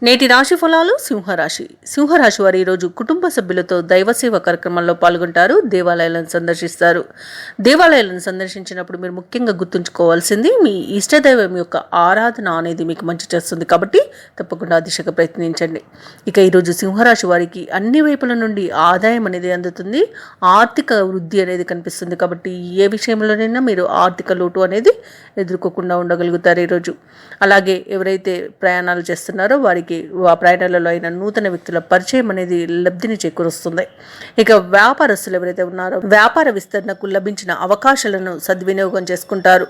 నేటి రాశి ఫలాలు సింహరాశి వారు ఈరోజు కుటుంబ సభ్యులతో దైవసేవ కార్యక్రమాల్లో పాల్గొంటారు. దేవాలయాలను సందర్శిస్తారు. దేవాలయాలను సందర్శించినప్పుడు మీరు ముఖ్యంగా గుర్తుంచుకోవాల్సింది మీ ఇష్టదైవం యొక్క ఆరాధన అనేది మీకు మంచి చేస్తుంది కాబట్టి తప్పకుండా ఆ దిశగా ప్రయత్నించండి. ఇక ఈరోజు సింహరాశి వారికి అన్ని వైపుల నుండి ఆదాయం అనేది అందుతుంది. ఆర్థిక వృద్ధి అనేది కనిపిస్తుంది కాబట్టి ఏ విషయంలోనైనా మీరు ఆర్థిక లోటు అనేది ఎదుర్కోకుండా ఉండగలుగుతారు ఈరోజు. అలాగే ఎవరైతే ప్రయాణాలు చేస్తున్నారో వారికి ఆ ప్రయాణాలలో అయిన నూతన వ్యక్తుల పరిచయం అనేది లబ్ధిని చేకూరుస్తుంది. ఇక వ్యాపారస్తులు ఎవరైతే ఉన్నారో వ్యాపార విస్తరణకు లభించిన అవకాశాలను సద్వినియోగం చేసుకుంటారు.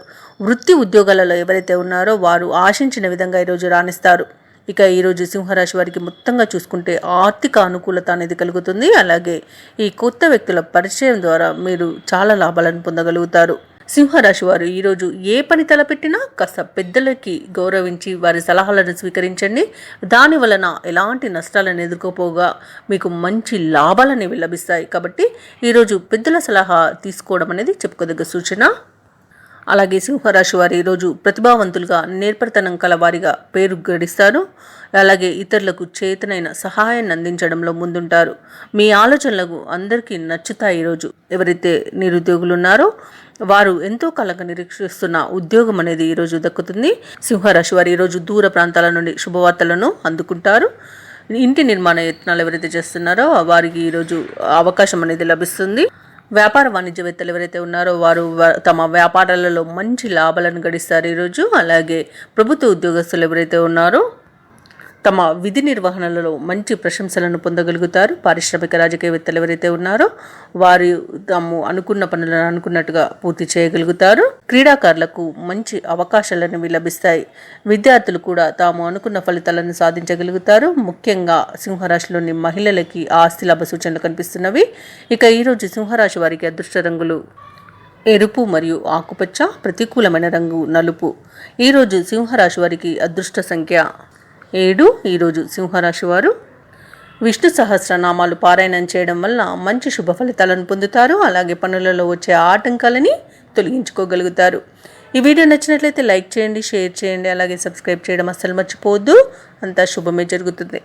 వృత్తి ఉద్యోగాలలో ఎవరైతే ఉన్నారో వారు ఆశించిన విధంగా ఈరోజు రాణిస్తారు. ఇక ఈరోజు సింహరాశి వారికి మొత్తంగా చూసుకుంటే ఆర్థిక అనుకూలత అనేది కలుగుతుంది. అలాగే ఈ కొత్త వ్యక్తుల పరిచయం ద్వారా మీరు చాలా లాభాలను పొందగలుగుతారు. సింహరాశి వారు ఈరోజు ఏ పని తలపెట్టినా కాస్త పెద్దలకి గౌరవించి వారి సలహాలను స్వీకరించండి. దాని వలన ఎలాంటి నష్టాలను ఎదుర్కోపోగా మీకు మంచి లాభాలని లభిస్తాయి. కాబట్టి ఈరోజు పెద్దల సలహా తీసుకోవడం అనేది చెప్పుకోదగ్గ సూచన. అలాగే సింహరాశి వారు ఈరోజు ప్రతిభావంతులుగా నేర్పరితనం కలవారిగా పేరు గడిస్తారు. అలాగే ఇతరులకు చేతనైన సహాయాన్ని అందించడంలో ముందుంటారు. మీ ఆలోచనలకు అందరికీ నచ్చుతాయి. ఈరోజు ఎవరైతే నిరుద్యోగులు ఉన్నారో వారు ఎంతో కాలంగా నిరీక్షిస్తున్న ఉద్యోగం అనేది ఈరోజు దక్కుతుంది. సింహరాశి వారు ఈరోజు దూర ప్రాంతాల నుండి శుభవార్తలను అందుకుంటారు. ఇంటి నిర్మాణ యత్నాలు ఎవరైతే చేస్తున్నారో వారికి ఈరోజు అవకాశం అనేది లభిస్తుంది. వ్యాపార వాణిజ్యవేత్తలు ఎవరైతే ఉన్నారో వారు తమ వ్యాపారాలలో మంచి లాభాలను గడిస్తారు ఈరోజు. అలాగే ప్రభుత్వ ఉద్యోగస్తులు ఎవరైతే ఉన్నారో తమ విధి నిర్వహణలలో మంచి ప్రశంసలను పొందగలుగుతారు. పారిశ్రామిక రాజకీయవేత్తలు ఎవరైతే ఉన్నారో వారు తాము అనుకున్న పనులను అనుకున్నట్టుగా పూర్తి చేయగలుగుతారు. క్రీడాకారులకు మంచి అవకాశాలను లభిస్తాయి. విద్యార్థులు కూడా తాము అనుకున్న ఫలితాలను సాధించగలుగుతారు. ముఖ్యంగా సింహరాశిలోని మహిళలకి ఆస్తి లాభ సూచనలు కనిపిస్తున్నవి. ఇక ఈరోజు సింహరాశి వారికి అదృష్ట రంగులు ఎరుపు మరియు ఆకుపచ్చ, ప్రతికూలమైన రంగు నలుపు. ఈరోజు సింహరాశి వారికి అదృష్ట సంఖ్య 7. ఈరోజు సింహరాశి వారు విష్ణు సహస్రనామాలు పారాయణం చేయడం వల్ల మంచి శుభ ఫలితాలను పొందుతారు. అలాగే పనులలో వచ్చే ఆటంకాలని తొలగించుకోగలుగుతారు. ఈ వీడియో నచ్చినట్లయితే లైక్ చేయండి, షేర్ చేయండి, అలాగే సబ్స్క్రైబ్ చేయడం అస్సలు మర్చిపోవద్దు. అంతా శుభమే జరుగుతుంది.